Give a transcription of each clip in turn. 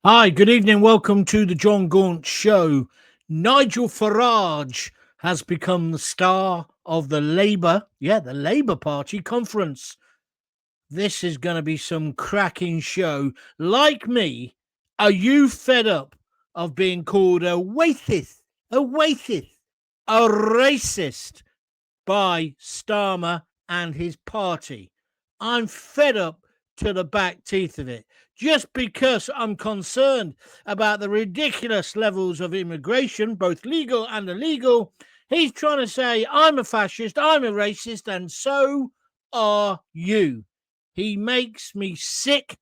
Hi, good evening. Welcome to the Jon Gaunt Show. Nigel Farage has become the star of the Labour Party conference. This is going to be some cracking show. Like me, are you fed up of being called a a racist by Starmer and his party? I'm fed up to the back teeth of it. Just because I'm concerned about the ridiculous levels of immigration, both legal and illegal, he's trying to say I'm a fascist, I'm a racist, and so are you. He makes me sick.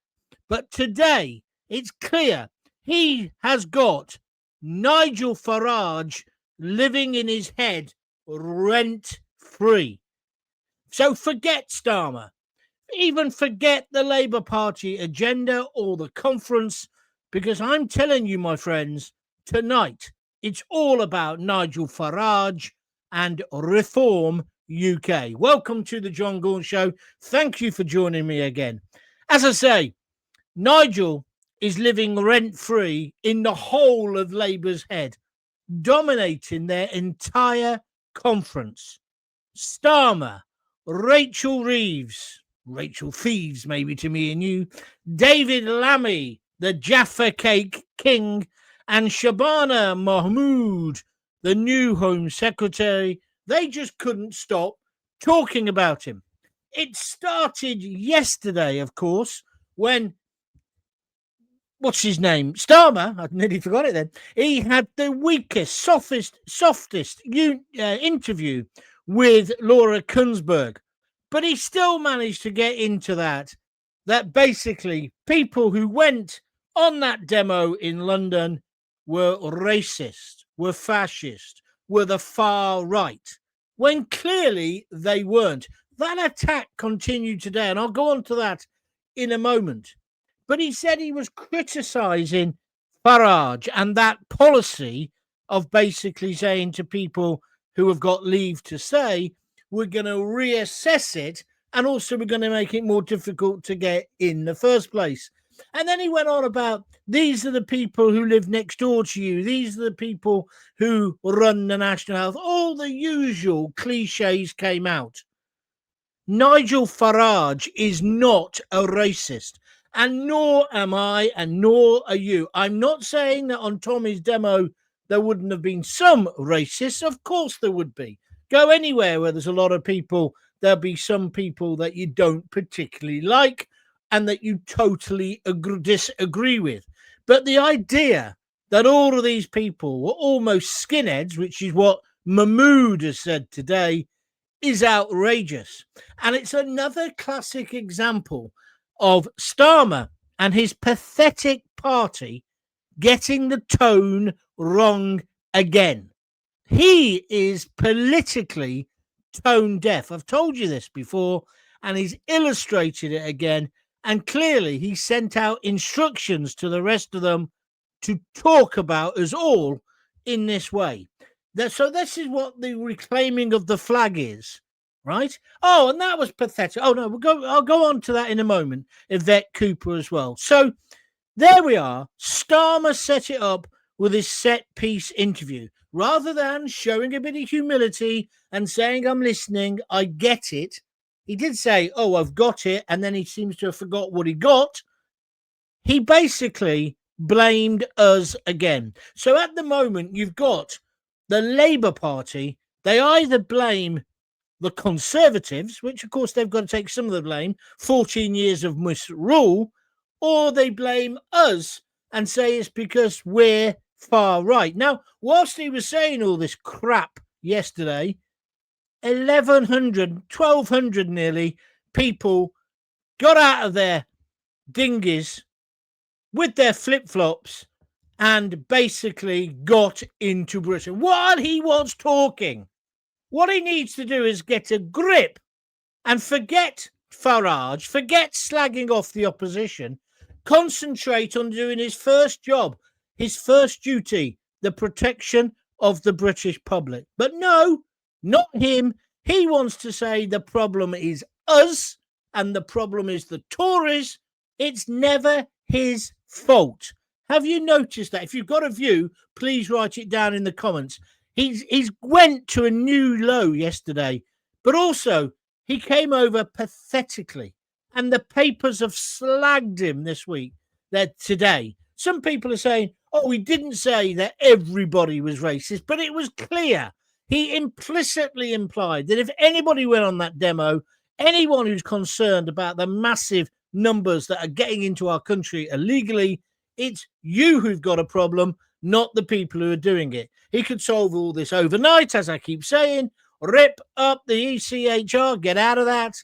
But today, it's clear he has got Nigel Farage living in his head rent free. So forget Starmer. Even forget the Labour Party agenda or the conference, because I'm telling you, my friends, tonight it's all about Nigel Farage and Reform UK. Welcome to the Jon Gaunt Show. Thank you for joining me again. As I say, Nigel is living rent-free in the whole of Labour's head, dominating their entire conference. Starmer, Rachel Reeves, Rachel Thieves, maybe to me and you, David Lammy, the Jaffa Cake King, and Shabana Mahmood, the new Home Secretary. They just couldn't stop talking about him. It started yesterday, of course, when what's his name? Starmer, I nearly forgot it then. He had the weakest, softest interview with Laura Kuenssberg. But he still managed to get into that basically people who went on that demo in London were racist, were fascist, were the far right, when clearly they weren't. That attack continued today, and I'll go on to that in a moment. But he said he was criticising Farage and that policy of basically saying to people who have got leave to stay, we're going to reassess it, and also we're going to make it more difficult to get in the first place. And then he went on about these are the people who live next door to you. These are the people who run the National Health. All the usual cliches came out. Nigel Farage is not a racist, and nor am I, and nor are you. I'm not saying that on Tommy's demo there wouldn't have been some racists. Of course there would be. Go anywhere where there's a lot of people, there'll be some people that you don't particularly like and that you totally disagree with. But the idea that all of these people were almost skinheads, which is what Mahmood has said today, is outrageous. And it's another classic example of Starmer and his pathetic party getting the tone wrong again. He is politically tone deaf. I've told you this before, and he's illustrated it again. And clearly, he sent out instructions to the rest of them to talk about us all in this way. So this is what the reclaiming of the flag is, right? Oh, and that was pathetic. Oh no, I'll go on to that in a moment. Yvette Cooper as well. So there we are. Starmer set it up with his set piece interview. Rather than showing a bit of humility and saying, I'm listening, I get it. He did say, oh, I've got it. And then he seems to have forgot what he got. He basically blamed us again. So at the moment, you've got the Labour Party. They either blame the Conservatives, which of course they've got to take some of the blame, 14 years of misrule, or they blame us and say it's because we're far right. Now, whilst he was saying all this crap yesterday, 1,200 nearly people got out of their dinghies with their flip-flops and basically got into Britain while he was talking. What he needs to do is get a grip and forget Farage, forget slagging off the opposition, concentrate on doing his first job, his first duty, the protection of the British public. But no, not him. He wants to say the problem is us and the problem is the Tories. It's never his fault. Have you noticed that? If you've got a view, please write it down in the comments. He's went to a new low yesterday, but also he came over pathetically. And the papers have slagged him this week, today. Some people are saying, oh, he didn't say that everybody was racist, but it was clear. He implicitly implied that if anybody went on that demo, anyone who's concerned about the massive numbers that are getting into our country illegally, it's you who've got a problem, not the people who are doing it. He could solve all this overnight, as I keep saying. Rip up the ECHR, get out of that.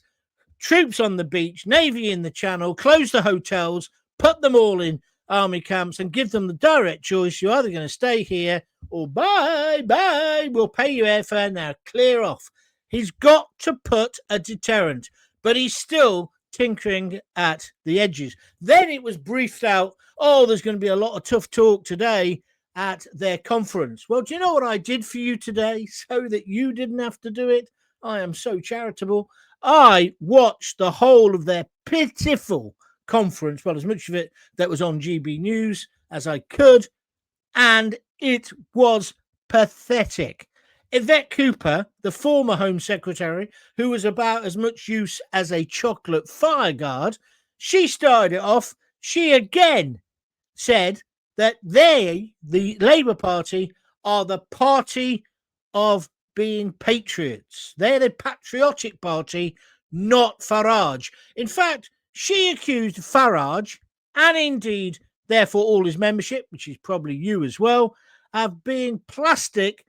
Troops on the beach, Navy in the Channel, close the hotels, put them all in army camps and give them the direct choice. You're either going to stay here or bye, we'll pay you airfare now, clear off. He's got to put a deterrent, but he's still tinkering at the edges. Then it was briefed out, oh, there's going to be a lot of tough talk today at their conference. Well, do you know what I did for you today so that you didn't have to do it? I am so charitable. I watched the whole of their pitiful conference, well, as much of it that was on GB News as I could, and it was pathetic. Yvette Cooper, the former Home Secretary, who was about as much use as a chocolate fireguard, she started it off. She again said that they, the Labour Party, are the party of being patriots. They're the patriotic party, not Farage. In fact, she accused Farage, and indeed, therefore, all his membership, which is probably you as well, of being plastic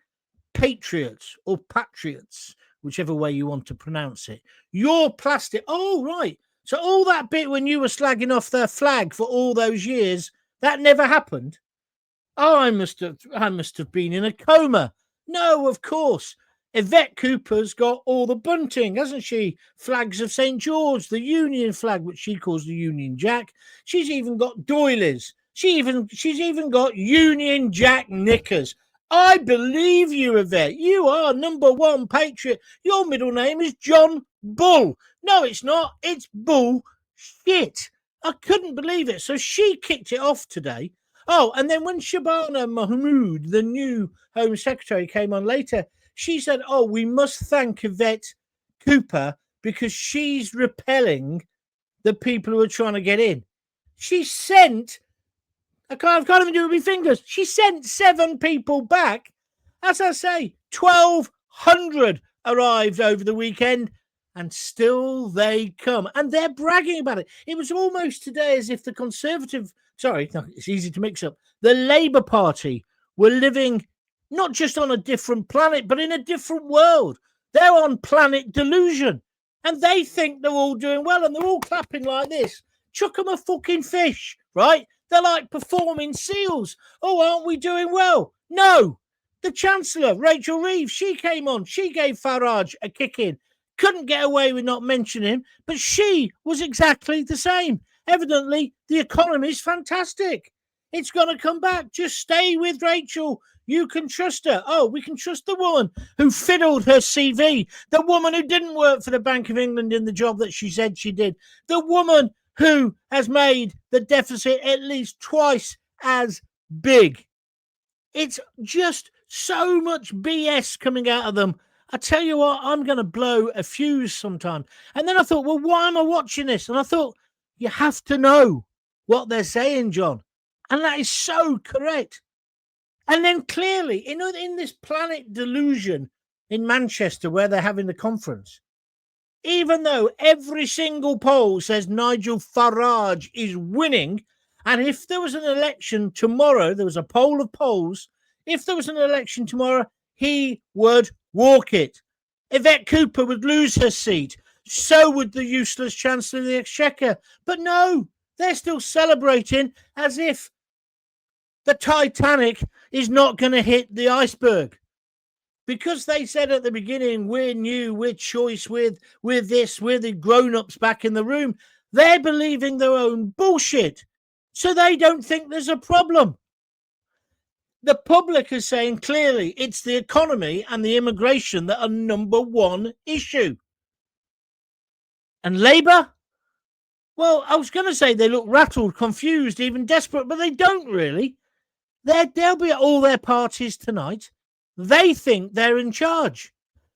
patriots or patriots, whichever way you want to pronounce it. You're plastic. Oh, right. So all that bit when you were slagging off their flag for all those years, that never happened. Oh, I must have been in a coma. No, of course. Yvette Cooper's got all the bunting, hasn't she? Flags of St. George, the Union flag, which she calls the Union Jack. She's even got doilies. She's even got Union Jack knickers. I believe you, Yvette. You are number one patriot. Your middle name is John Bull. No, it's not. It's Bull shit. I couldn't believe it. So she kicked it off today. Oh, and then when Shabana Mahmood, the new Home Secretary, came on later, she said, oh, we must thank Yvette Cooper because she's repelling the people who are trying to get in. She sent, I can't even do it with my fingers, she sent 7 people back. As I say, 1,200 arrived over the weekend, and still they come. And they're bragging about it. It was almost today as if the Conservative, it's easy to mix up, the Labour Party were living not just on a different planet, but in a different world. They're on planet delusion. And they think they're all doing well, and they're all clapping like this. Chuck them a fucking fish, right? They're like performing seals. Oh, aren't we doing well? No. The Chancellor, Rachel Reeves, she came on. She gave Farage a kick in. Couldn't get away with not mentioning him, but she was exactly the same. Evidently, the economy's fantastic. It's going to come back. Just stay with Rachel. You can trust her. Oh, we can trust the woman who fiddled her CV. The woman who didn't work for the Bank of England in the job that she said she did. The woman who has made the deficit at least twice as big. It's just so much BS coming out of them. I tell you what, I'm going to blow a fuse sometime. And then I thought, well, why am I watching this? And I thought, you have to know what they're saying, John. And that is so correct. And then clearly, in this planet delusion in Manchester where they're having the conference, even though every single poll says Nigel Farage is winning, and if there was an election tomorrow, there was a poll of polls, if there was an election tomorrow, he would walk it. Yvette Cooper would lose her seat. So would the useless Chancellor of the Exchequer. But no, they're still celebrating as if the Titanic is not going to hit the iceberg. Because they said at the beginning, we're new, we're choice, we're this, we're the grown-ups back in the room. They're believing their own bullshit. So they don't think there's a problem. The public is saying clearly it's the economy and the immigration that are number one issue. And Labour? Well, I was going to say they look rattled, confused, even desperate, but they don't really. They'll be at all their parties tonight. They think they're in charge.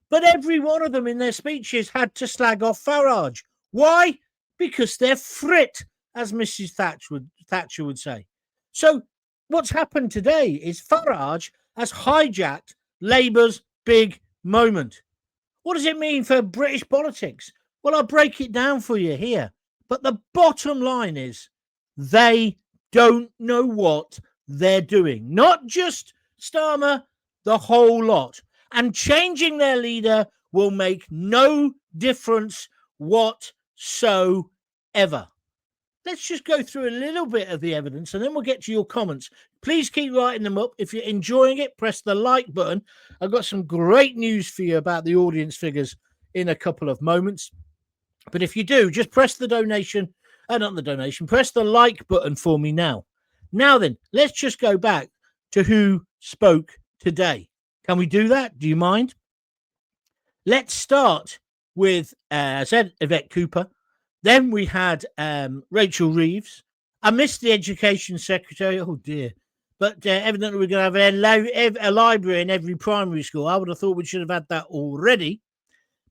But every one of them in their speeches had to slag off Farage. Why? Because they're frit, as Mrs. Thatcher would say. So what's happened today is Farage has hijacked Labour's big moment. What does it mean for British politics? Well, I'll break it down for you here. But the bottom line is they don't know what they're doing. Not just Starmer, the whole lot. And changing their leader will make no difference whatsoever. Let's just go through a little bit of the evidence and then we'll get to your comments. Please keep writing them up. If you're enjoying it, press the like button. I've got some great news for you about the audience figures in a couple of moments. But if you do, just press the donation, not the donation, press the like button for me now. Now then, let's just go back to who spoke today. Can we do that? Do you mind? Let's start with, as I said, Yvette Cooper. Then we had Rachel Reeves. I missed the Education Secretary. Oh, dear. But evidently we're going to have a library in every primary school. I would have thought we should have had that already.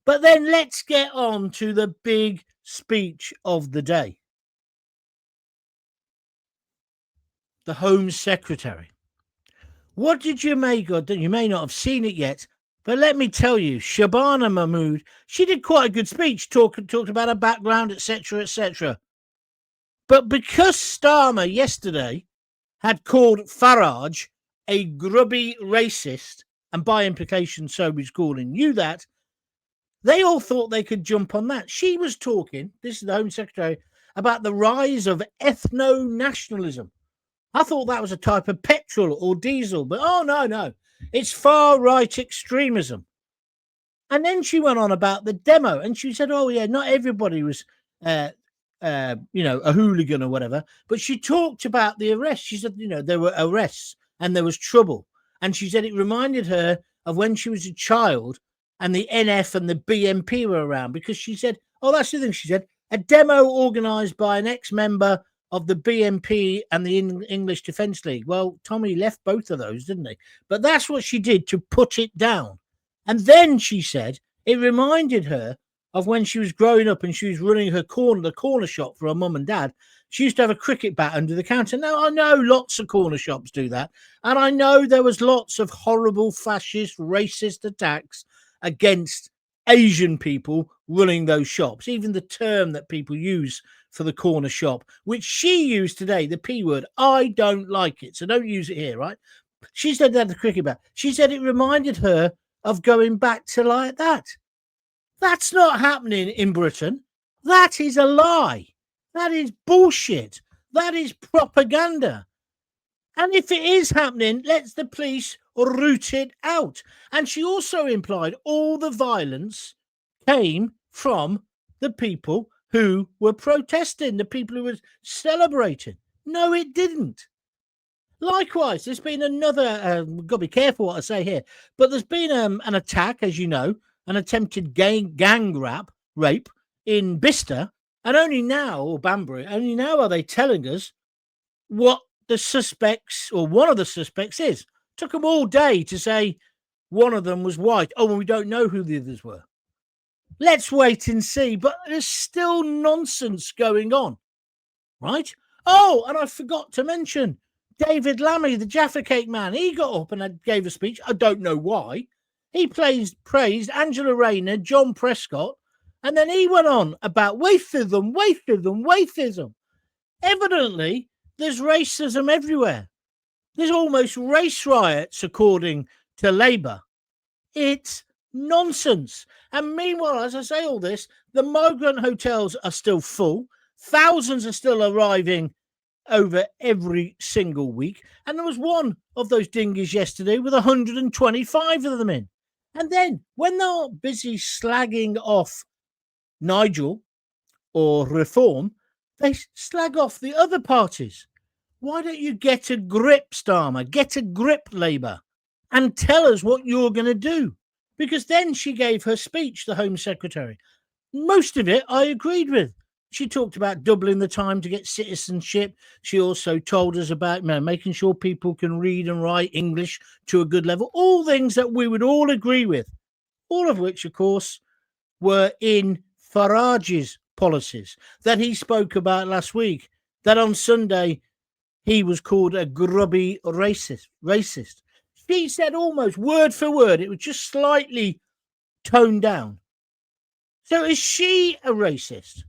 But then let's get on to the big speech of the day. The Home Secretary. What did you make of it? You may not have seen it yet, but let me tell you, Shabana Mahmood, she did quite a good speech, talked about her background, etc., etc. But because Starmer yesterday had called Farage a grubby racist, and by implication so he's calling you that, they all thought they could jump on that. She was talking, this is the Home Secretary, about the rise of ethno-nationalism. I thought that was a type of petrol or diesel, but oh, no. It's far-right extremism. And then she went on about the demo, and she said, oh, yeah, not everybody was, a hooligan or whatever, but she talked about the arrests. She said, there were arrests and there was trouble. And she said it reminded her of when she was a child and the NF and the BNP were around, because she said, oh, that's the thing. She said, a demo organised by an ex-member of the BNP and the English Defence League. Well, Tommy left both of those, didn't he? But that's what she did to put it down. And then she said it reminded her of when she was growing up and she was running the corner shop for her mum and dad. She used to have a cricket bat under the counter. Now, I know lots of corner shops do that. And I know there was lots of horrible fascist, racist attacks against Asian people running those shops. Even the term that people use for the corner shop, which she used today, the P word, I don't like it. So don't use it here, right? She said that the cricket bat. She said it reminded her of going back to like that. That's not happening in Britain. That is a lie. That is bullshit. That is propaganda. And if it is happening, let the police root it out. And she also implied all the violence came from the people who were protesting, the people who were celebrating. No, it didn't. Likewise, there's been another, we've got to be careful what I say here, but there's been an attack, as you know, an attempted gang rape in Bicester, and only now, or Banbury, only now are they telling us what the suspects, or one of the suspects is. Took them all day to say one of them was white. Oh, and we don't know who the others were. Let's wait and see. But there's still nonsense going on, right? Oh, and I forgot to mention David Lammy, the Jaffa Cake man. He got up and gave a speech. I don't know why. He praised Angela Rayner, John Prescott, and then he went on about racism. Evidently, there's racism everywhere. There's almost race riots, according to Labour. It's nonsense. And meanwhile, as I say all this, the migrant hotels are still full. Thousands are still arriving over every single week. And there was one of those dinghies yesterday with 125 of them in. And then when they're busy slagging off Nigel or Reform, they slag off the other parties. Why don't you get a grip, Starmer? Get a grip, Labour, and tell us what you're going to do. Because then she gave her speech, the Home Secretary. Most of it I agreed with. She talked about doubling the time to get citizenship. She also told us about making sure people can read and write English to a good level. All things that we would all agree with, all of which, of course, were in Farage's policies that he spoke about last week, that on Sunday he was called a grubby racist. She said almost word for word, it was just slightly toned down. So is she a racist?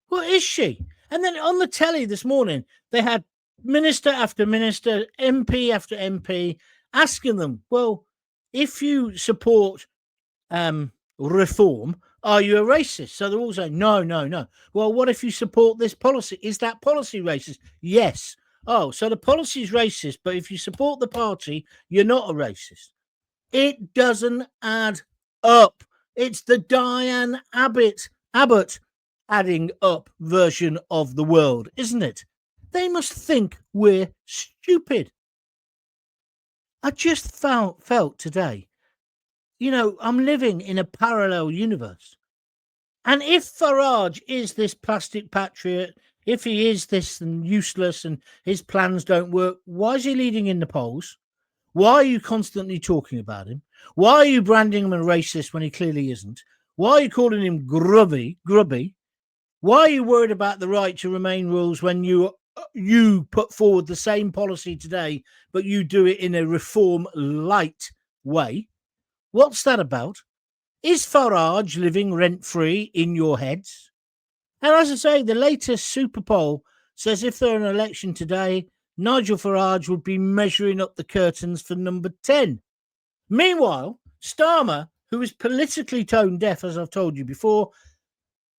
Well, is she? And then on the telly this morning, they had minister after minister, MP after MP, asking them, well, if you support reform, are you a racist? So they're all saying, no. Well, what if you support this policy? Is that policy racist? Yes. Oh, so the policy is racist, but if you support the party, you're not a racist. It doesn't add up. It's the Diane Abbott adding up version of the world, isn't it? They must think we're stupid. I just felt today, I'm living in a parallel universe. And if Farage is this plastic patriot, if he is this and useless and his plans don't work, why is he leading in the polls? Why are you constantly talking about him? Why are you branding him a racist when he clearly isn't? Why are you calling him grubby? Why are you worried about the right to remain rules when you put forward the same policy today, but you do it in a reform light way? What's that about? Is Farage living rent-free in your heads? And as I say, the latest super poll says if there were an election today, Nigel Farage would be measuring up the curtains for number 10. Meanwhile, Starmer, who is politically tone deaf, as I've told you before,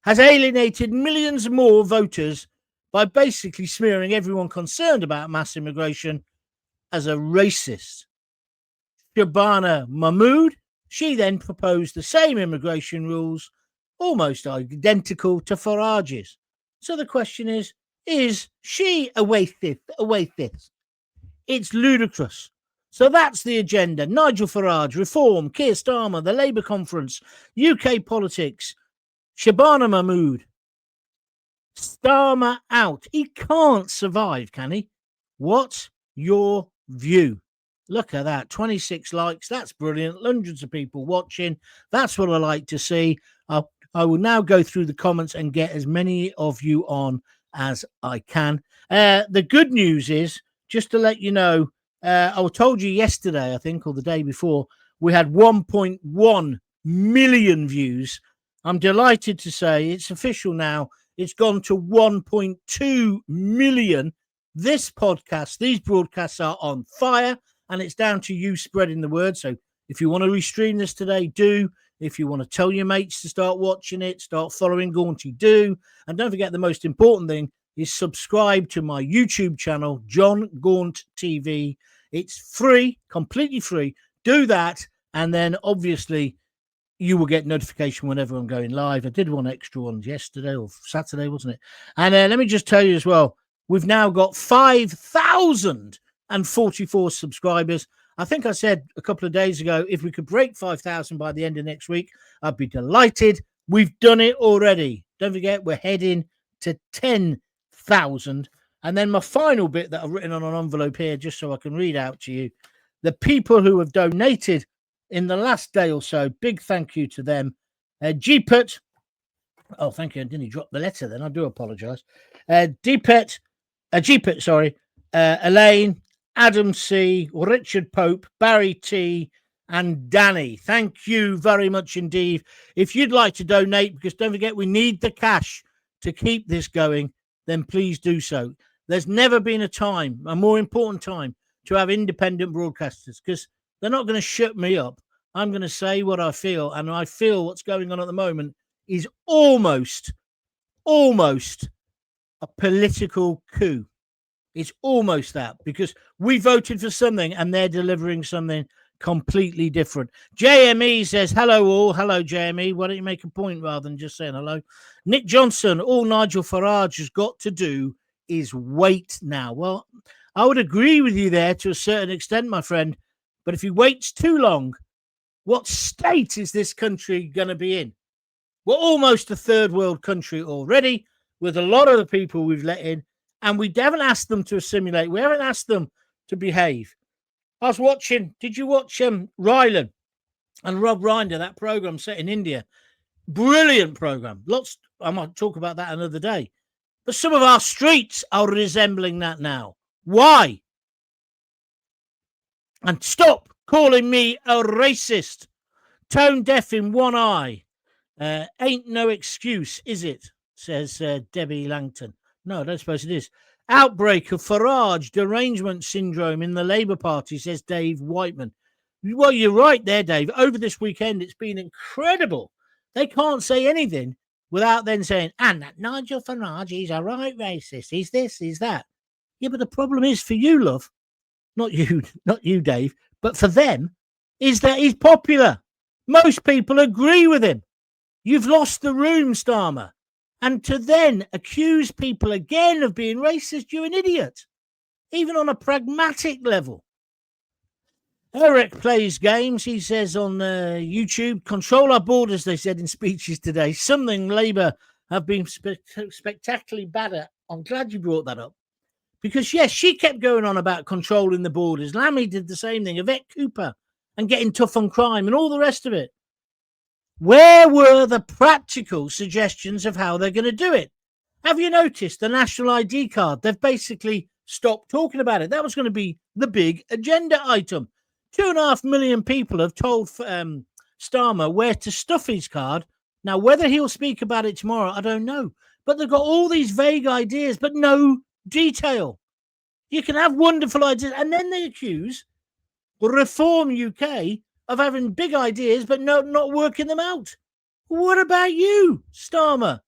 has alienated millions more voters by basically smearing everyone concerned about mass immigration as a racist. Shabana Mahmood, she then proposed the same immigration rules, almost identical to Farage's. So the question is she a racist? It's ludicrous. So that's the agenda. Nigel Farage, reform, Keir Starmer, the Labour conference, UK politics, Shabana Mahmood, Starmer out. He can't survive, can he? What's your view? Look at that, 26 likes. That's brilliant. Hundreds of people watching. That's what I like to see. I will now go through the comments and get as many of you on as I can. The good news is, just to let you know, I told you yesterday, I think, or the day before, we had 1.1 million views. I'm delighted to say it's official now. It's gone to 1.2 million. This podcast, these broadcasts are on fire, and it's down to you spreading the word. So if you want to restream this today, do. If you want to tell your mates to start watching it, start following Gaunty, do. And don't forget, the most important thing is subscribe to my YouTube channel, Jon Gaunt TV. It's free, completely free. Do that, and then obviously you will get notification whenever I'm going live. I did one extra one yesterday or Saturday, wasn't it? And let me just tell you as well, we've now got 5,044 subscribers. I think I said a couple of days ago, if we could break 5,000 by the end of next week, I'd be delighted. We've done it already. Don't forget, we're heading to 10,000. And then my final bit that I've written on an envelope here, just so I can read out to you, the people who have donated in the last day or so, big thank you to them. Jeepet, oh, thank you. I didn't drop the letter then. I do apologize. Jeepet, Elaine, Adam C, Richard Pope, Barry T, and Danny. Thank you very much indeed. If you'd like to donate, because don't forget, we need the cash to keep this going, then please do so. There's never been a more important time to have independent broadcasters, because they're not going to shut me up. I'm going to say what I feel, and I feel what's going on at the moment is almost a political coup. It's almost that, because we voted for something and they're delivering something completely different. JME says, hello all. Hello, JME. Why don't you make a point rather than just saying hello? Nick Johnson, all Nigel Farage has got to do is wait now. Well, I would agree with you there to a certain extent, my friend. But if he waits too long, what state is this country going to be in? We're almost a third world country already. with a lot of the people we've let in, and we haven't asked them to assimilate. We haven't asked them to behave. I was watching, did you watch Rylan and Rob Reiner, that program set in India? Brilliant program. Lots, I might talk about that another day. But some of our streets are resembling that now. Why? And stop calling me a racist. Tone deaf in one eye. Ain't no excuse, is it? Says Debbie Langton. No, I don't suppose it is. Outbreak of Farage derangement syndrome in the Labour Party, says Dave Whiteman. Well, you're right there, Dave. Over this weekend, it's been incredible. They can't say anything without then saying, and that Nigel Farage, he's a right racist. He's this, he's that. Yeah, but the problem is for you, love, not you, Dave, but for them, is that he's popular. Most people agree with him. You've lost the room, Starmer. And to then accuse people again of being racist, you're an idiot, even on a pragmatic level. Eric plays games, he says on YouTube. Control our borders, they said in speeches today. Something Labour have been spectacularly bad at. I'm glad you brought that up. Because, yes, she kept going on about controlling the borders. Lammy did the same thing. Yvette Cooper and getting tough on crime and all the rest of it. Where were the practical suggestions of how they're going to do it? Have you noticed the national ID card? They've basically stopped talking about it. That was going to be the big agenda item. 2.5 million people have told Starmer where to stuff his card. Now, whether he'll speak about it tomorrow, I don't know. But they've got all these vague ideas, but no detail. You can have wonderful ideas, and then they accuse Reform UK of having big ideas, but not working them out. What about you, Starmer?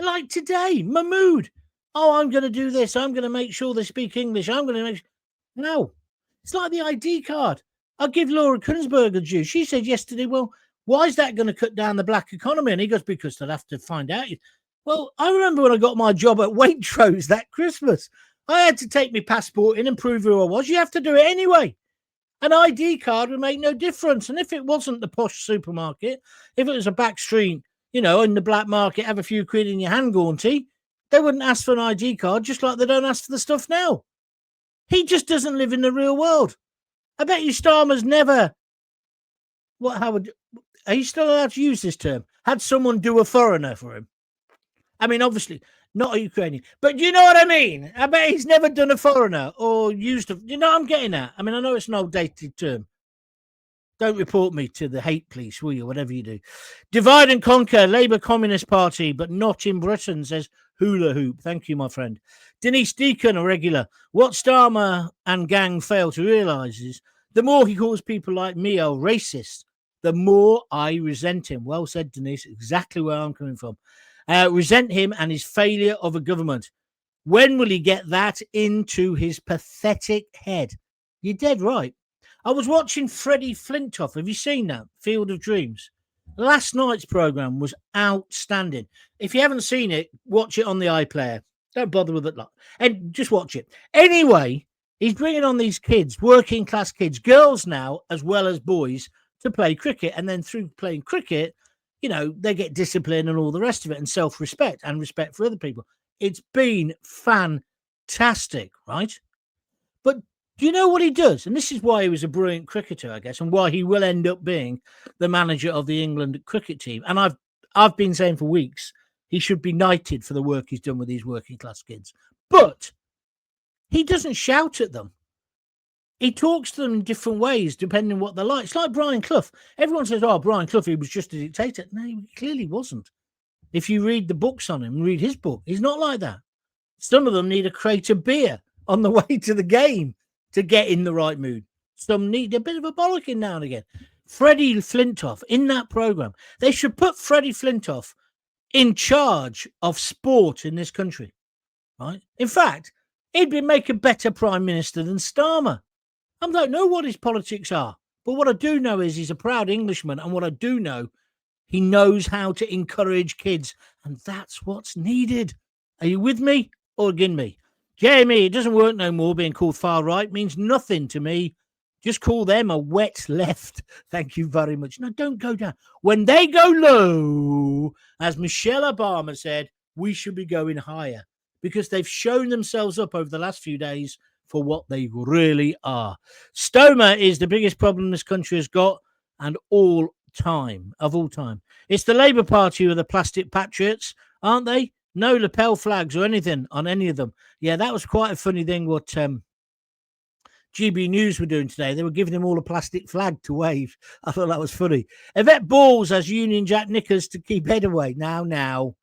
Like today, Mahmood. Oh, I'm going to do this. I'm going to make sure they speak English. I'm going to make... No. It's like the ID card. I'll give Laura Kunsberger due. She said yesterday, well, why is that going to cut down the black economy? And he goes, because they'll have to find out. Well, I remember when I got my job at Waitrose that Christmas. I had to take my passport in and prove who I was. You have to do it anyway. An ID card would make no difference. And if it wasn't the posh supermarket, if it was a back street, in the black market, have a few quid in your hand, Gaunty, they wouldn't ask for an ID card, just like they don't ask for the stuff now. He just doesn't live in the real world. I bet you Starmer's never... Are you still allowed to use this term? Had someone do a foreigner for him? I mean, obviously, not a Ukrainian. But you know what I mean? I bet he's never done a foreigner or used a... You know what I'm getting at? I mean, I know it's an outdated term. Don't report me to the hate police, will you? Whatever you do. Divide and conquer, Labour Communist Party, but not in Britain, says Hula Hoop. Thank you, my friend. Denise Deacon, a regular. What Starmer and gang fail to realise is the more he calls people like me a racist, the more I resent him. Well said, Denise. Exactly where I'm coming from. Resent him and his failure of a government. When will he get that into his pathetic head? You're dead right. I was watching Freddie Flintoff. Have you seen that? Field of Dreams. Last night's programme was outstanding. If you haven't seen it, watch it on the iPlayer. Don't bother with it. And just watch it. Anyway, he's bringing on these kids, working class kids, girls now, as well as boys, to play cricket. And then through playing cricket, they get discipline and all the rest of it and self-respect and respect for other people. It's been fantastic, right? But do you know what he does? And this is why he was a brilliant cricketer, I guess, and why he will end up being the manager of the England cricket team. And I've been saying for weeks, he should be knighted for the work he's done with these working class kids. But he doesn't shout at them. He talks to them in different ways, depending on what they're like. It's like Brian Clough. Everyone says, Brian Clough, he was just a dictator. No, he clearly wasn't. If you read the books on him, read his book, he's not like that. Some of them need a crate of beer on the way to the game to get in the right mood. Some need a bit of a bollocking now and again. Freddie Flintoff, in that programme, they should put Freddie Flintoff in charge of sport in this country, right? In fact, he'd make a better Prime Minister than Starmer. I don't know what his politics are, but what I do know is he's a proud Englishman, and what I do know, he knows how to encourage kids, and that's what's needed. Are you with me or against me? Jamie, it doesn't work no more. Being called far right means nothing to me. Just call them a wet left. Thank you very much. No, don't go down. When they go low, as Michelle Obama said, we should be going higher because they've shown themselves up over the last few days for what they really are. Stoma is the biggest problem this country has got, and all time. It's the Labour Party who are the plastic patriots, aren't they? No lapel flags or anything on any of them. Yeah, that was quite a funny thing what GB News were doing today. They were giving him all a plastic flag to wave. I thought that was funny. Yvette Balls has Union Jack knickers to keep head away. Now.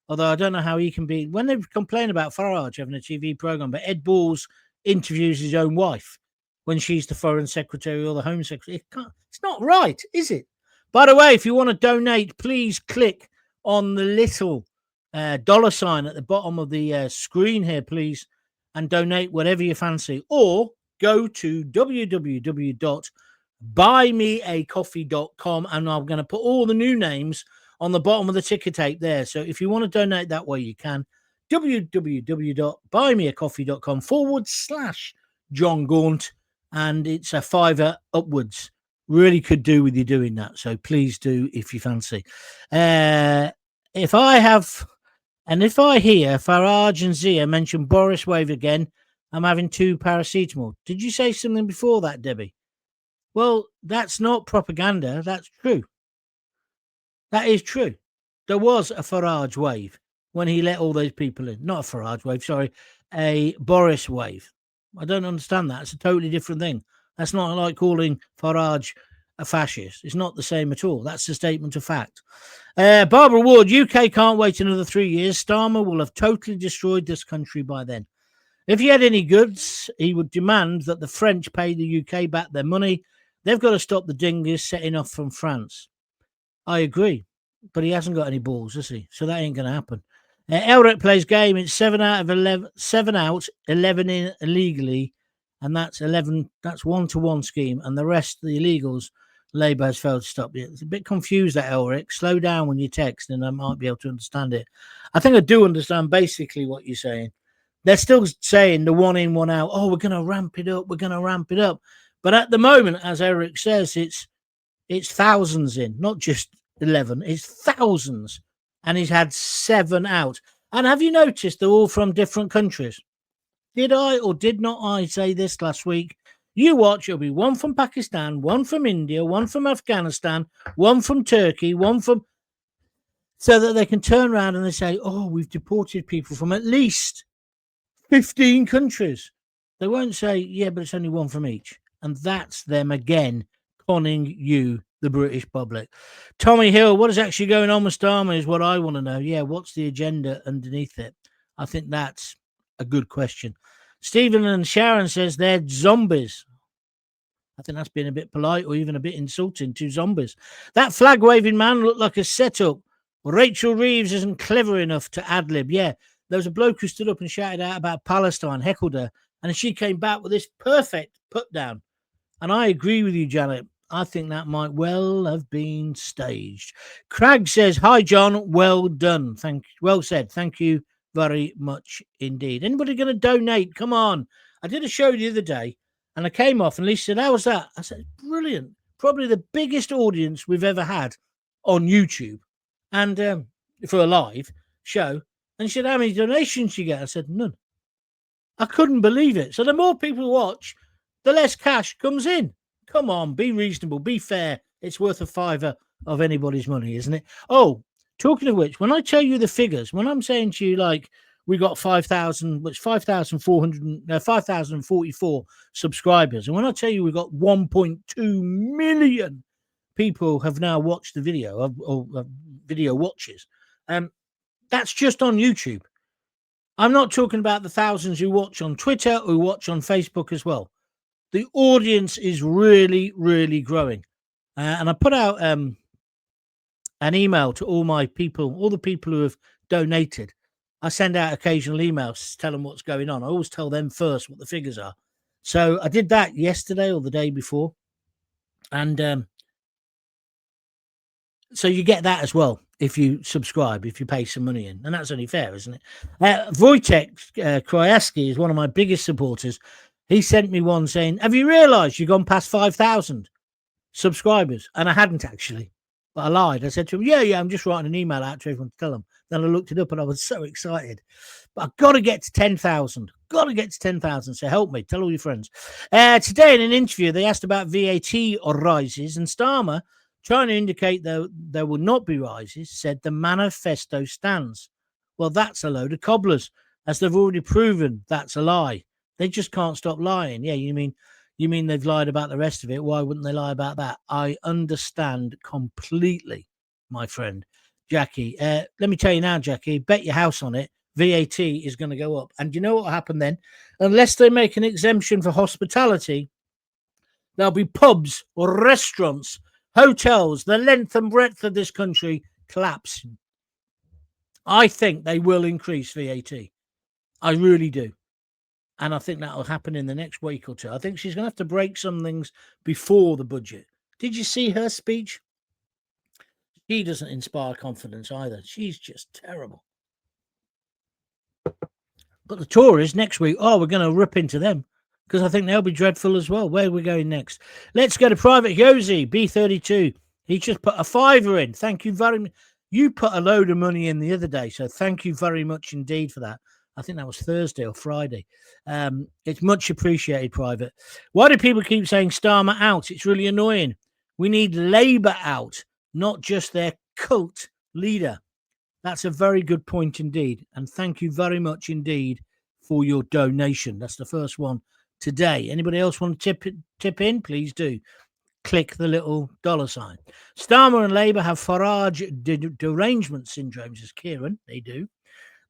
Although I don't know how he can be. When they complain about Farage having a TV programme, but Ed Balls interviews his own wife when she's the Foreign Secretary or the Home Secretary. It's not right, is it? By the way, if you want to donate, please click on the little dollar sign at the bottom of the screen here, please, and donate whatever you fancy. Or go to www.buymeacoffee.com, and I'm going to put all the new names on the bottom of the ticker tape there. So if you want to donate that way, you can. www.buymeacoffee.com/Jon Gaunt, and it's a $5 upwards. Really could do with you doing that. So please do if you fancy. If I hear Farage and Zia mention Boris Wave again, I'm having 2 paracetamol. Did you say something before that, Debbie? Well, that's not propaganda. That's true. That is true. There was a Farage wave when he let all those people in. Not a Farage wave, sorry, a Boris wave. I don't understand that. It's a totally different thing. That's not like calling Farage a fascist. It's not the same at all. That's a statement of fact. Barbara Ward, UK can't wait another 3 years. Starmer will have totally destroyed this country by then. If he had any goods, he would demand that the French pay the UK back their money. They've got to stop the dingoes setting off from France. I agree, but he hasn't got any balls, has he? So that ain't going to happen. Elric plays game. It's 7 out, 11 in illegally, and that's 11. That's 1-to-1 scheme, and the rest, the illegals, Labour has failed to stop it. It's a bit confused, that Elric. Slow down when you text, and I might be able to understand it. I think I do understand basically what you're saying. They're still saying the 1 in, 1 out. Oh, we're going to ramp it up. But at the moment, as Eric says, it's thousands in, not just 11. It's thousands. And he's had 7 out. And have you noticed they're all from different countries? Did I or did not I say this last week? You watch, it'll be 1 from Pakistan, 1 from India, 1 from Afghanistan, 1 from Turkey, 1 from... So that they can turn around and they say, oh, we've deported people from at least 15 countries. They won't say, yeah, but it's only 1 from each. And that's them again conning you, the British public. Tommy Hill, what is actually going on with Starmer is what I want to know. Yeah, what's the agenda underneath it? I think that's a good question. Stephen and Sharon says they're zombies. I think that's being a bit polite or even a bit insulting to zombies. That flag-waving man looked like a setup. Rachel Reeves isn't clever enough to ad-lib. Yeah, there was a bloke who stood up and shouted out about Palestine, heckled her, and she came back with this perfect put-down. And I agree with you, Janet. I think that might well have been staged. Craig says, hi, John. Well done. Well said. Thank you very much indeed. Anybody going to donate? Come on. I did a show the other day and I came off and Lisa said, how was that? I said, brilliant. Probably the biggest audience we've ever had on YouTube and for a live show. And she said, how many donations you get? I said, none. I couldn't believe it. So the more people watch, the less cash comes in. Come on, be reasonable, be fair. It's worth a $5 of anybody's money, isn't it? Oh, talking of which, when I tell you the figures, when I'm saying to you, like, we got 5,044 subscribers, and when I tell you we got 1.2 million people have now watched the video, or video watches, that's just on YouTube. I'm not talking about the thousands who watch on Twitter or who watch on Facebook as well. The audience is really, really growing. And I put out an email to all my people, all the people who have donated. I send out occasional emails to tell them what's going on. I always tell them first what the figures are. So I did that yesterday or the day before. And so you get that as well if you subscribe, if you pay some money in. And that's only fair, isn't it? Wojtek Krajewski is one of my biggest supporters. He sent me one saying, have you realised you've gone past 5,000 subscribers? And I hadn't actually. But I lied. I said to him, yeah, I'm just writing an email out to everyone to tell them. Then I looked it up and I was so excited. But I've got to get to 10,000. Got to get to 10,000. So help me. Tell all your friends. Today in an interview, they asked about VAT or rises, and Starmer, trying to indicate there will not be rises, said the manifesto stands. Well, that's a load of cobblers, as they've already proven that's a lie. They just can't stop lying. Yeah, you mean they've lied about the rest of it? Why wouldn't they lie about that? I understand completely, my friend. Jackie, let me tell you now, Jackie, bet your house on it, VAT is going to go up. And do you know what will happen then? Unless they make an exemption for hospitality, there'll be pubs or restaurants, hotels, the length and breadth of this country collapsing. I think they will increase VAT. I really do. And I think that will happen in the next week or two. I think she's going to have to break some things before the budget. Did you see her speech? She doesn't inspire confidence either. She's just terrible. But the Tories next week, we're going to rip into them because I think they'll be dreadful as well. Where are we going next? Let's go to Private Yosi, B32. He just put a $5 in. Thank you very much. You put a load of money in the other day, so thank you very much indeed for that. I think that was Thursday or Friday. It's much appreciated, Private. Why do people keep saying Starmer out? It's really annoying. We need Labour out, not just their cult leader. That's a very good point indeed. And thank you very much indeed for your donation. That's the first one today. Anybody else want to tip in? Please do. Click the little $sign. Starmer and Labour have Farage derangement syndrome, says Kieran. They do.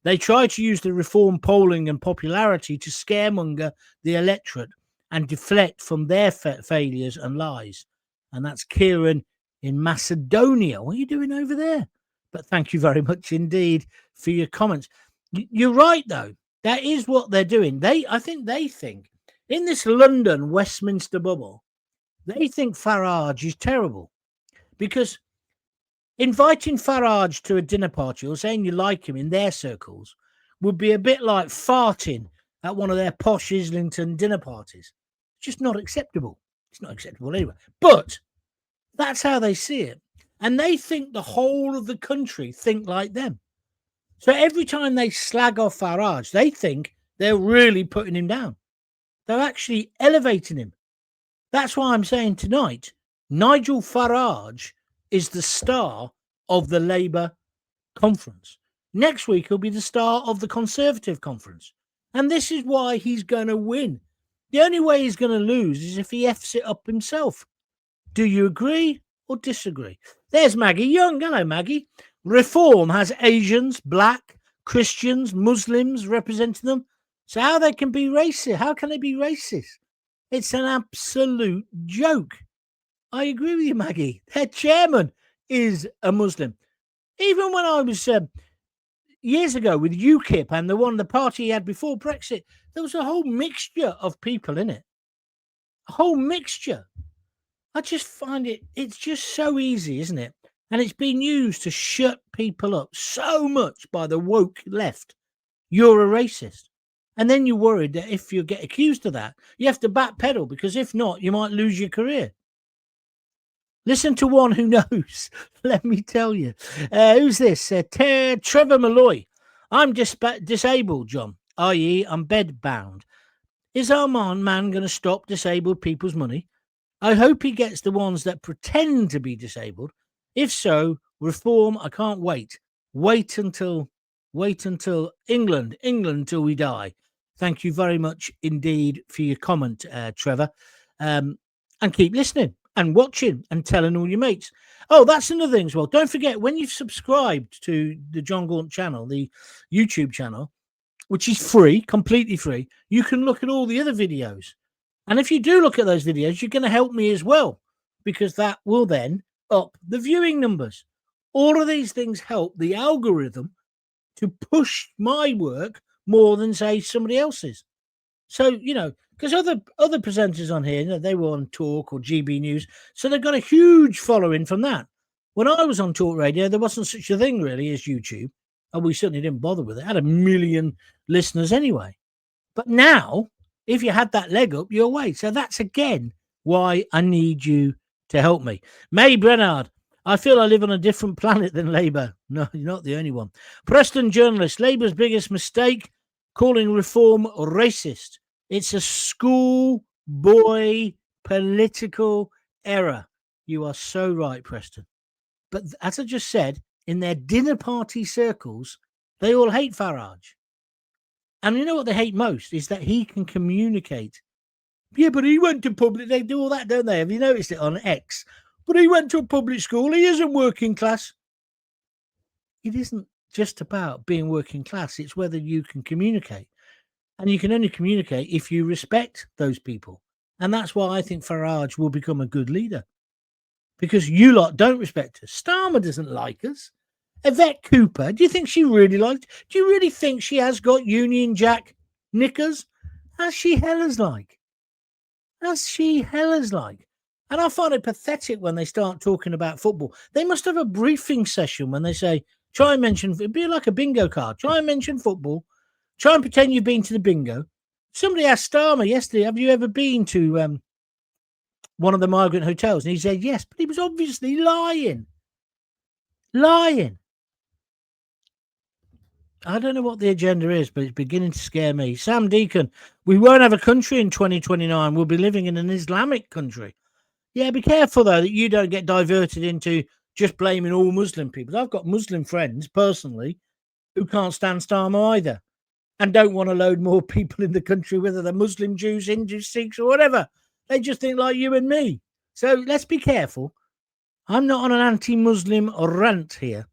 They try to use the reform polling and popularity to scaremonger the electorate and deflect from their failures and lies. And that's Kieran in Macedonia. What are you doing over there? But thank you very much indeed for your comments. You're right, though. That is what they're doing. I think they think in this London Westminster bubble, they think Farage is terrible because inviting Farage to a dinner party or saying you like him in their circles would be a bit like farting at one of their posh Islington dinner parties. It's just not acceptable. It's not acceptable anyway. But that's how they see it. And they think the whole of the country think like them. So every time they slag off Farage, they think they're really putting him down. They're actually elevating him. That's why I'm saying tonight, Nigel Farage is the star of the Labour conference. Next week, he'll be the star of the Conservative conference. And this is why he's going to win. The only way he's going to lose is if he F's it up himself. Do you agree or disagree? There's Maggie Young. Hello, Maggie. Reform has Asians, black, Christians, Muslims representing them. So how they can be racist? How can they be racist? It's an absolute joke. I agree with you, Maggie. Their chairman is a Muslim. Even when I was years ago with UKIP and the party he had before Brexit, there was a whole mixture of people in it. A whole mixture. I just find it's just so easy, isn't it? And it's been used to shut people up so much by the woke left. You're a racist. And then you're worried that if you get accused of that, you have to backpedal because if not, you might lose your career. Listen to one who knows. Let me tell you. Who's this? Trevor Malloy. I'm disabled, John, i.e. I'm bedbound. Is our man going to stop disabled people's money? I hope he gets the ones that pretend to be disabled. If so, reform, I can't wait. Wait until England till we die. Thank you very much indeed for your comment, Trevor. And keep listening and watching and telling all your mates. Oh, that's another thing as well. Don't forget, when you've subscribed to the Jon Gaunt channel, the YouTube channel, which is free, completely free, you can look at all the other videos. And if you do look at those videos, you're going to help me as well, because that will then up the viewing numbers. All of these things help the algorithm to push my work more than, say, somebody else's. So, because other presenters on here, they were on Talk or GB News, so they've got a huge following from that. When I was on Talk Radio, there wasn't such a thing really as YouTube, and we certainly didn't bother with it. It had 1 million listeners anyway. But now, if you had that leg up, you're away. So that's again why I need you to help me. May Brennard, I feel I live on a different planet than Labour. No, you're not the only one. Preston journalist, Labour's biggest mistake, calling reform racist. It's a schoolboy political error. You are so right, Preston. But as I just said, in their dinner party circles, they all hate Farage. And you know what they hate most is that he can communicate. Yeah, but he went to public. They do all that, don't they? Have you noticed it on X? But he went to a public school. He isn't working class. It isn't just about being working class. It's whether you can communicate. And you can only communicate if you respect those people. And that's why I think Farage will become a good leader. Because you lot don't respect us. Starmer doesn't like us. Yvette Cooper, do you think she really likes? Do you really think she has got Union Jack knickers? As she hellers like. As she hellers like. And I find it pathetic when they start talking about football. They must have a briefing session when they say, try and mention, it'd be like a bingo card. Try and mention football. Try and pretend you've been to the bingo. Somebody asked Starmer yesterday, have you ever been to one of the migrant hotels? And he said yes, but he was obviously lying. Lying. I don't know what the agenda is, but it's beginning to scare me. Sam Deacon, we won't have a country in 2029. We'll be living in an Islamic country. Yeah, be careful, though, that you don't get diverted into just blaming all Muslim people. I've got Muslim friends, personally, who can't stand Starmer either and don't want to load more people in the country, whether they're Muslim, Jews, Hindus, Sikhs, or whatever. They just think like you and me. So let's be careful. I'm not on an anti-Muslim rant here.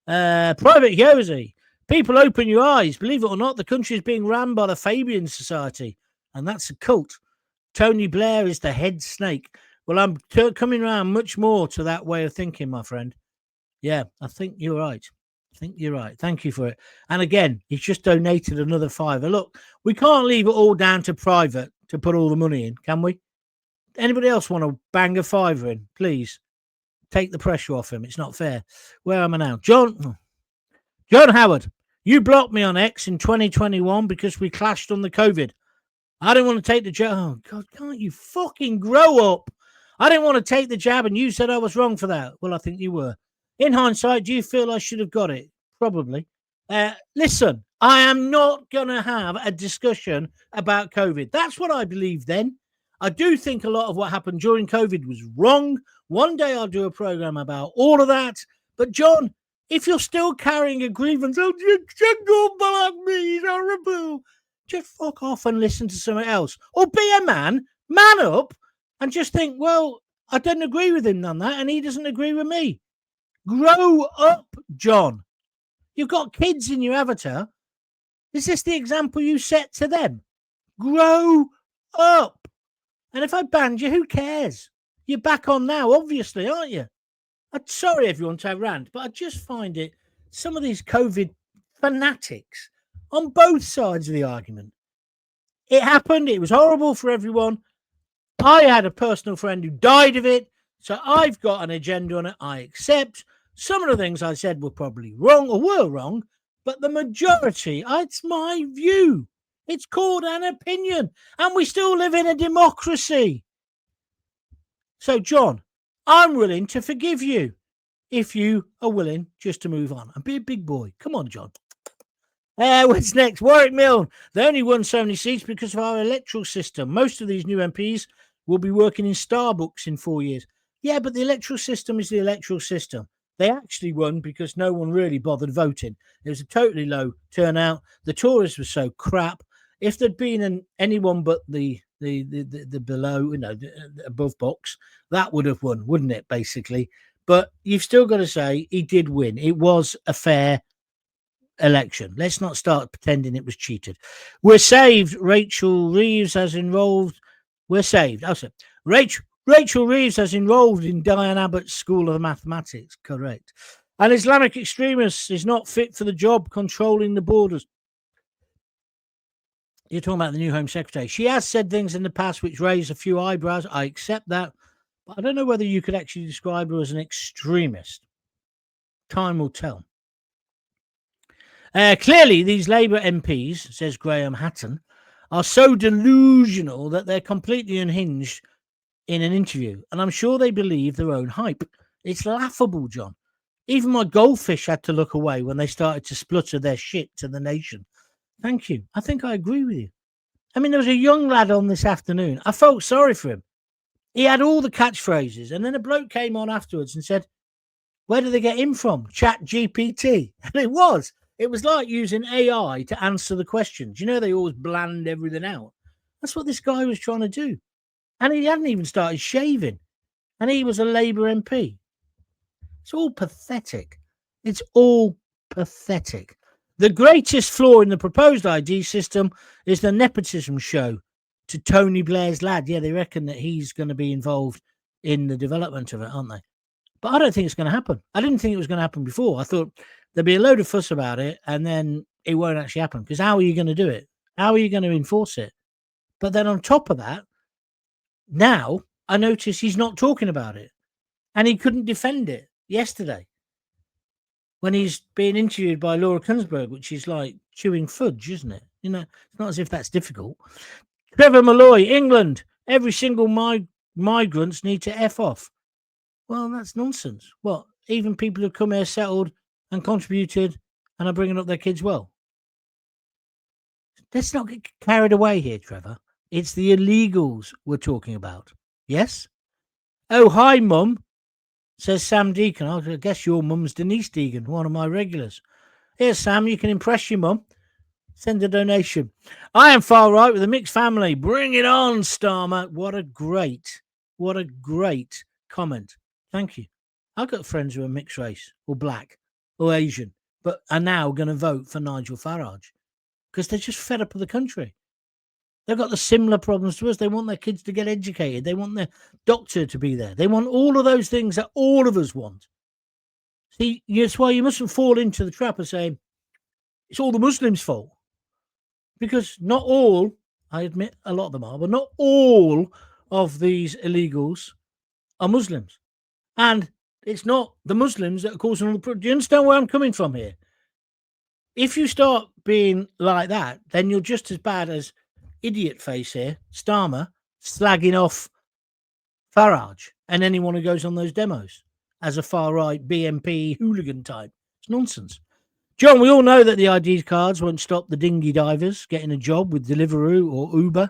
Private Yosi. People, open your eyes. Believe it or not, the country is being run by the Fabian Society, and that's a cult. Tony Blair is the head snake. Well, I'm coming around much more to that way of thinking, my friend. Yeah, I think you're right. Thank you for it. And again, he's just donated another £5. Look, we can't leave it all down to private to put all the money in, can we? Anybody else want to bang a £5 in? Please take the pressure off him. It's not fair. Where am I now? John Howard, you blocked me on X in 2021 because we clashed on the COVID. I didn't want to take the jab. Oh, God, can't you fucking grow up? I didn't want to take the jab and you said I was wrong for that. Well, I think you were. In hindsight, do you feel I should have got it? Probably. Listen, I am not going to have a discussion about COVID. That's what I believe then. I do think a lot of what happened during COVID was wrong. One day I'll do a program about all of that. But, John, if you're still carrying a grievance, oh, don't block me, he's horrible. Just fuck off and listen to something else. Or be a man up, and just think, well, I don't agree with him on that, and he doesn't agree with me. Grow up, John. You've got kids in your avatar. Is this the example you set to them? Grow up. And if I banned you, who cares? You're back on now, obviously, aren't you? I'm sorry, everyone, to rant, but I just find it, some of these COVID fanatics on both sides of the argument. It happened. It was horrible for everyone. I had a personal friend who died of it, so I've got an agenda on it. I accept. Some of the things I said were probably wrong or were wrong, but the majority, it's my view. It's called an opinion, and we still live in a democracy. So, John, I'm willing to forgive you if you are willing just to move on and be a big boy. Come on, John. What's next? Warwick Milne. They only won so many seats because of our electoral system. Most of these new MPs will be working in Starbucks in 4 years. Yeah, but the electoral system is the electoral system. They actually won because no one really bothered voting. There was a totally low turnout. The Tories were so crap. If there'd been anyone but the below, the above box, that would have won, wouldn't it, basically? But you've still got to say he did win. It was a fair election. Let's not start pretending it was cheated. We're saved. Rachel Reeves has enrolled. We're saved. Also, Rachel Reeves has enrolled in Diane Abbott's School of Mathematics. Correct. An Islamic extremist is not fit for the job controlling the borders. You're talking about the new Home Secretary. She has said things in the past which raise a few eyebrows. I accept that. But I don't know whether you could actually describe her as an extremist. Time will tell. Clearly, these Labour MPs, says Graham Hatton, are so delusional that they're completely unhinged in an interview. And I'm sure they believe their own hype. It's laughable, John. Even my goldfish had to look away when they started to splutter their shit to the nation. Thank you. I think I agree with you. I mean, there was a young lad on this afternoon. I felt sorry for him. He had all the catchphrases, and then a bloke came on afterwards and said, where did they get him from? Chat GPT. And it was like using AI to answer the questions. You know, they always bland everything out. That's what this guy was trying to do. And he hadn't even started shaving. And he was a Labour MP. It's all pathetic. It's all pathetic. The greatest flaw in the proposed ID system is the nepotism show to Tony Blair's lad. Yeah, they reckon that he's going to be involved in the development of it, aren't they? But I don't think it's going to happen. I didn't think it was going to happen before. I thought there'd be a load of fuss about it and then it won't actually happen. Because how are you going to do it? How are you going to enforce it? But then on top of that, now I notice he's not talking about it. And he couldn't defend it yesterday when he's being interviewed by Laura Kunsberg, which is like chewing fudge, isn't it? You know, it's not as if that's difficult. Trevor Malloy, England, every single migrants need to F off. Well, that's nonsense. What? Even people who come here settled and contributed and are bringing up their kids well. Let's not get carried away here, Trevor. It's the illegals we're talking about. Yes? Oh, hi, Mum, says Sam Deacon. I guess your mum's Denise Deacon, one of my regulars. Here, Sam, you can impress your mum. Send a donation. I am far right with a mixed family. Bring it on, Starmer. What a great comment. Thank you. I've got friends who are mixed race or black or Asian, but are now going to vote for Nigel Farage because they're just fed up with the country. They've got the similar problems to us. They want their kids to get educated. They want their doctor to be there. They want all of those things that all of us want. See, that's why you mustn't fall into the trap of saying it's all the Muslims' fault. Because not all, I admit a lot of them are, but not all of these illegals are Muslims. And it's not the Muslims that are causing all the problems. Do you understand where I'm coming from here? If you start being like that, then you're just as bad as idiot face here, Starmer, slagging off Farage and anyone who goes on those demos as a far-right BNP hooligan type. It's nonsense. John, we all know that the ID cards won't stop the dinghy divers getting a job with Deliveroo or Uber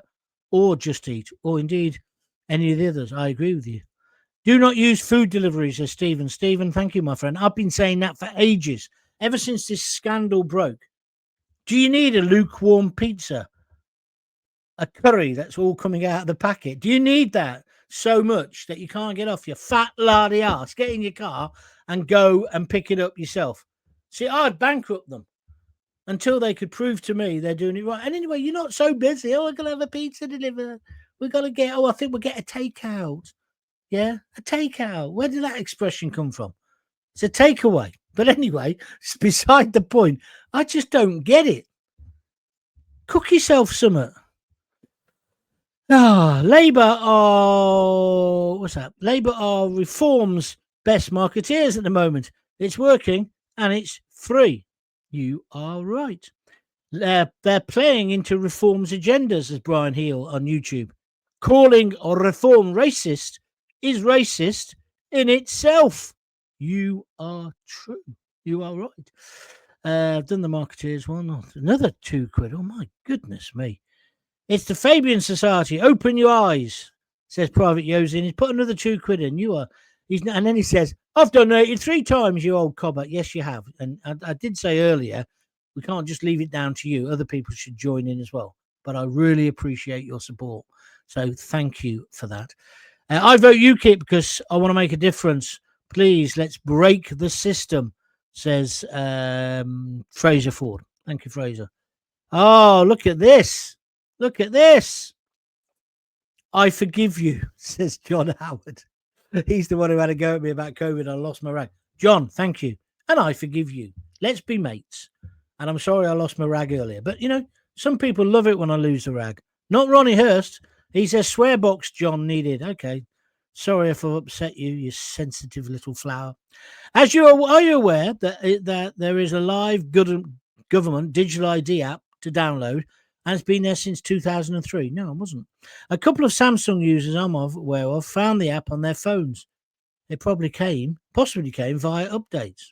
or Just Eat or indeed any of the others. I agree with you. Do not use food deliveries, says Stephen. Stephen, thank you, my friend. I've been saying that for ages, ever since this scandal broke. Do you need a lukewarm pizza? A curry that's all coming out of the packet? Do you need that so much that you can't get off your fat lardy ass? Get in your car and go and pick it up yourself. See, I'd bankrupt them until they could prove to me they're doing it right. And anyway, you're not so busy. Oh, we're going to have a pizza delivered. We're going to get, I think we'll get a takeout. Yeah, a takeout. Where did that expression come from? It's a takeaway. But anyway, it's beside the point. I just don't get it. Cook yourself something. Labour are, what's that? Labour are Reform's best marketeers at the moment. It's working and it's free. You are right. They're playing into Reform's agendas, as Brian Heal on YouTube. Calling Reform racist is racist in itself. You are true. You are right. I've done the marketeers one. Another £2. Oh, my goodness me. It's the Fabian Society. Open your eyes, says Private Yosin. He's put another £2 in. You are. And then he says, I've donated 3 times, you old cobber. Yes, you have. And I did say earlier, we can't just leave it down to you. Other people should join in as well. But I really appreciate your support. So thank you for that. I vote UKIP because I want to make a difference. Please, let's break the system, says Fraser Ford. Thank you, Fraser. Oh, look at this. Look at this. I forgive you, says John Howard. He's the one who had a go at me about COVID. I lost my rag. John, thank you. And I forgive you. Let's be mates. And I'm sorry I lost my rag earlier. But, you know, some people love it when I lose the rag. Not Ronnie Hurst. He says swear box John needed. Okay. Sorry if I've upset you, you sensitive little flower. Are you aware that there is a live government digital ID app to download? And it's been there since 2003. No, I wasn't. A couple of Samsung users I'm aware of found the app on their phones. It possibly came via updates.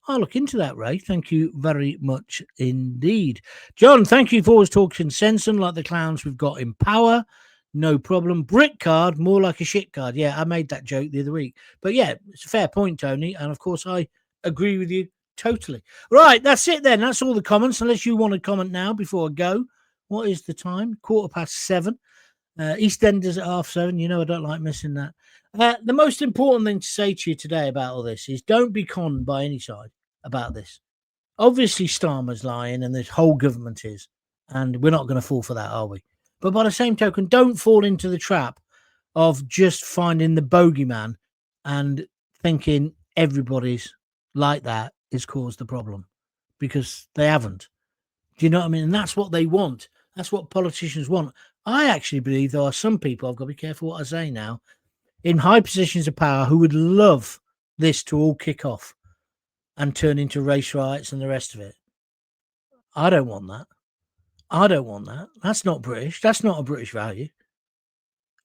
I'll look into that, Ray. Thank you very much indeed. John, thank you for always talking sense, unlike the clowns we've got in power. No problem. Brick card, more like a shit card. Yeah, I made that joke the other week. But yeah, it's a fair point, Tony. And of course, I agree with you totally. Right, that's it then. That's all the comments. Unless you want to comment now before I go. What is the time? 7:15. EastEnders at 7:30. You know I don't like missing that. The most important thing to say to you today about all this is don't be conned by any side about this. Obviously, Starmer's lying and this whole government is. And we're not going to fall for that, are we? But by the same token, don't fall into the trap of just finding the bogeyman and thinking everybody's like that has caused the problem, because they haven't. Do you know what I mean? And that's what they want. That's what politicians want. I actually believe there are some people, I've got to be careful what I say now, in high positions of power who would love this to all kick off and turn into race riots and the rest of it. I don't want that. I don't want that. That's not British. That's not a British value.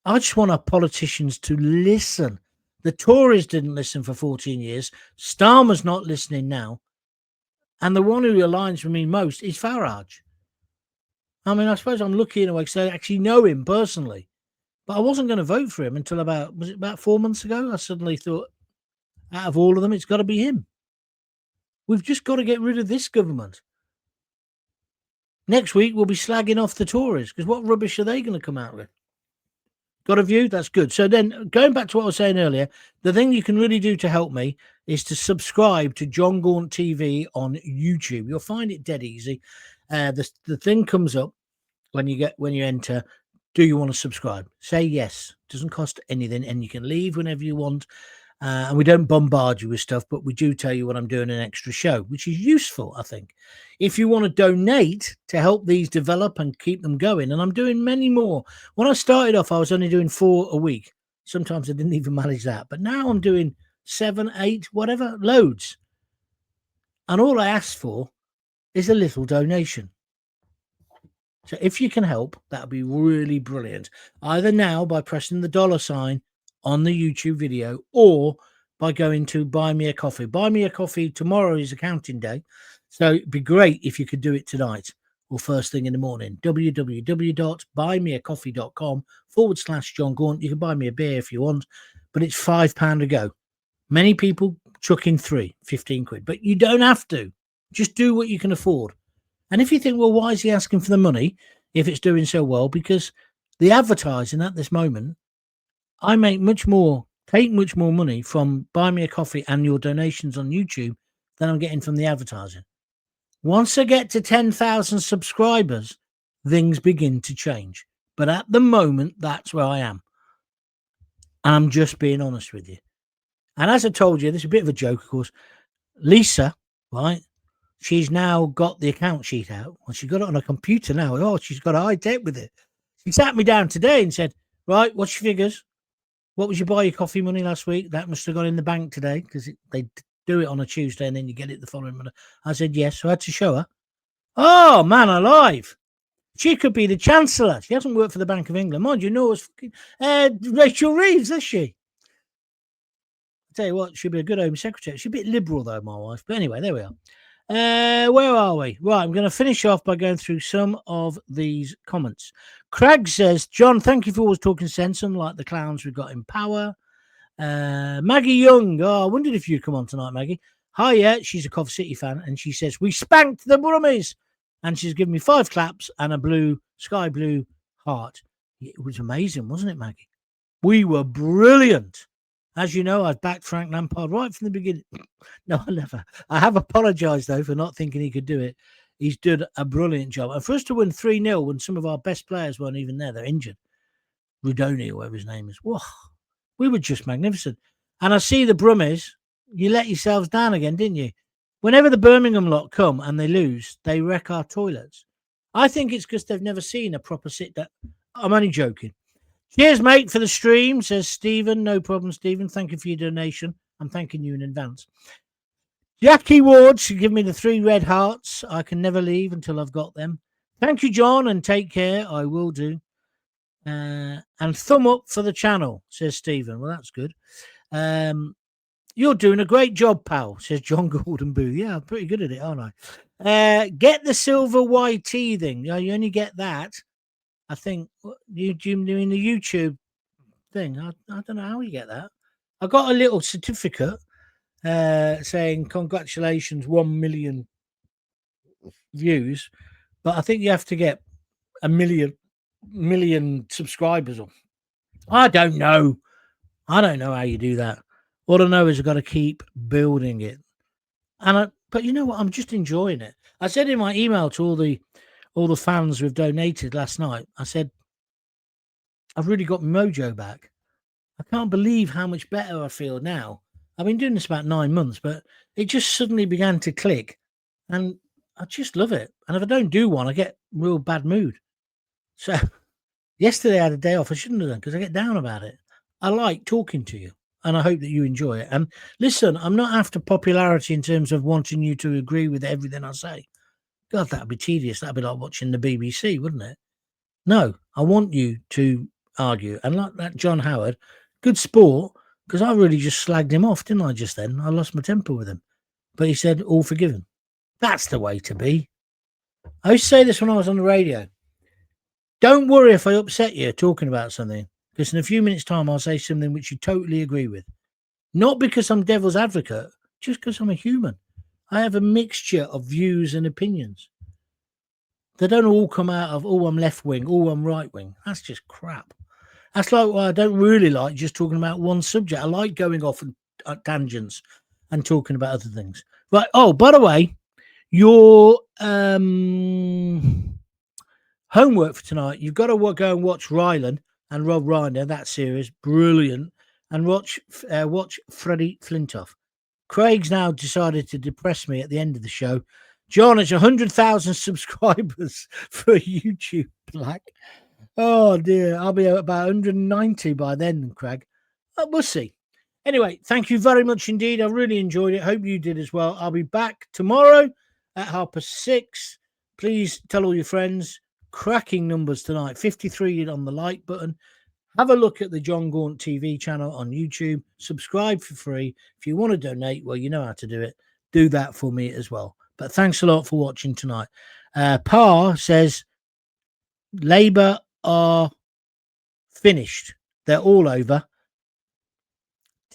I just want our politicians to listen. The Tories didn't listen for 14 years. Starmer's not listening now. And the one who aligns with me most is Farage. I mean, I suppose I'm lucky in a way because I actually know him personally. But I wasn't going to vote for him until about 4 months ago. I suddenly thought, out of all of them, it's got to be him. We've just got to get rid of this government. Next week, we'll be slagging off the Tories, because what rubbish are they going to come out with? Got a view? That's good. So then, going back to what I was saying earlier, the thing you can really do to help me is to subscribe to Jon Gaunt TV on YouTube. You'll find it dead easy. The thing comes up when you enter. Do you want to subscribe? Say yes. Doesn't cost anything, and you can leave whenever you want. And we don't bombard you with stuff, but we do tell you when I'm doing an extra show, which is useful, I think. If you want to donate to help these develop and keep them going, and I'm doing many more. When I started off, I was only doing 4 a week. Sometimes I didn't even manage that. But now I'm doing 7, 8, whatever, loads. And all I ask for is a little donation. So if you can help, that would be really brilliant. Either now by pressing the $sign on the YouTube video, or by going to Buy Me a Coffee. Buy Me a Coffee tomorrow is accounting day, so it'd be great if you could do it tonight or first thing in the morning. www.buymeacoffee.com/Jon Gaunt. You can buy me a beer if you want, but it's £5 a go. Many people chuck in 15 quid, but you don't have to. Just do what you can afford. And if you think, well, why is he asking for the money if it's doing so well? Because the advertising at this moment, I take much more money from Buy Me a Coffee and your donations on YouTube than I'm getting from the advertising. Once I get to 10,000 subscribers, things begin to change. But at the moment, that's where I am. And I'm just being honest with you. And as I told you, this is a bit of a joke, of course. Lisa, right? She's now got the account sheet out. Well, she's got it on a computer now. Oh, she's got a high tech with it. She sat me down today and said, right, what's your figures? What was your buy your coffee money last week? That must have gone in the bank today, because they do it on a Tuesday and then you get it the following Monday. I said, yes. So I had to show her. Oh, man alive. She could be the Chancellor. She hasn't worked for the Bank of England. Mind you, no, it's Rachel Reeves, is she? I tell you what, she'll be a good Home Secretary. She's a bit liberal, though, my wife. But anyway, there we are. Where are we? Right, I'm going to finish off by going through some of these comments. Craig says, John, thank you for always talking sense, unlike the clowns we've got in power. Maggie Young, I wondered if you'd come on tonight, Maggie. Hi, yeah, she's a Cov City fan, and she says, we spanked the Brummies, and she's given me 5 claps and a sky blue heart. It was amazing, wasn't it, Maggie? We were brilliant. As you know, I've backed Frank Lampard right from the beginning. No, I never. I have apologised, though, for not thinking he could do it. He's done a brilliant job. And for us to win 3-0 when some of our best players weren't even there, they're injured. Rudoni, or whatever his name is. Whoa, we were just magnificent. And I see the Brummies, you let yourselves down again, didn't you? Whenever the Birmingham lot come and they lose, they wreck our toilets. I think it's because they've never seen a proper sit-down. I'm only joking. Cheers, mate, for the stream, says Stephen. No problem, Stephen. Thank you for your donation. I'm thanking you in advance. Jackie Ward should give me the 3 red hearts. I can never leave until I've got them. Thank you, John, and take care. I will do. And thumb up for the channel, says Stephen. Well, that's good. You're doing a great job, pal, says Jon Gaunt Booth. Yeah, I'm pretty good at it, aren't I? Get the silver YT thing. You only get that. I think you doing the YouTube thing. I don't know how you get that. I got a little certificate saying congratulations, 1 million views, but I think you have to get a million subscribers. I don't know. I don't know how you do that. All I know is I've got to keep building it. But you know what? I'm just enjoying it. I said in my email to all the fans who've donated last night, I said, I've really got my mojo back. I can't believe how much better I feel now. I've been doing this about 9 months, but it just suddenly began to click. And I just love it. And if I don't do one, I get real bad mood. So yesterday I had a day off. I shouldn't have done because I get down about it. I like talking to you. And I hope that you enjoy it. And listen, I'm not after popularity in terms of wanting you to agree with everything I say. God, that'd be tedious. That'd be like watching the BBC, wouldn't it? No, I want you to argue. And like that John Howard, good sport, because I really just slagged him off, didn't I, just then? I lost my temper with him. But he said, all forgiven. That's the way to be. I used to say this when I was on the radio. Don't worry if I upset you talking about something, because in a few minutes' time, I'll say something which you totally agree with. Not because I'm devil's advocate, just because I'm a human. I have a mixture of views and opinions. They don't all come out of, oh, I'm left wing, oh, I'm right wing. That's just crap. That's like why I don't really like just talking about one subject. I like going off at tangents and talking about other things. Right. Oh, by the way, your homework for tonight, you've got to go and watch Ryland and Rob Reiner, that series, brilliant, and watch Freddie Flintoff. Craig's now decided to depress me at the end of the show. John, it's 100,000 subscribers for YouTube, Black. Oh, dear. I'll be about 190 by then, Craig. We'll see. Anyway, thank you very much indeed. I really enjoyed it. Hope you did as well. I'll be back tomorrow at 6:30. Please tell all your friends. Cracking numbers tonight. 53 on the like button. Have a look at the Jon Gaunt TV channel on YouTube. Subscribe for free. If you want to donate, well, you know how to do it. Do that for me as well. But thanks a lot for watching tonight. Pa says, Labour are finished. They're all over.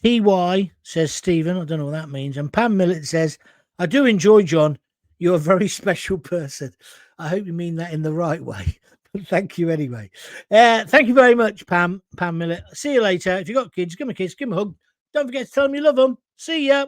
TY, says Stephen. I don't know what that means. And Pam Millett says, I do enjoy John. You're a very special person. I hope you mean that in the right way. Thank you anyway. Thank you very much, Pam Millett. See you later. If you've got kids, give them a kiss, give them a hug. Don't forget to tell them you love them. See ya.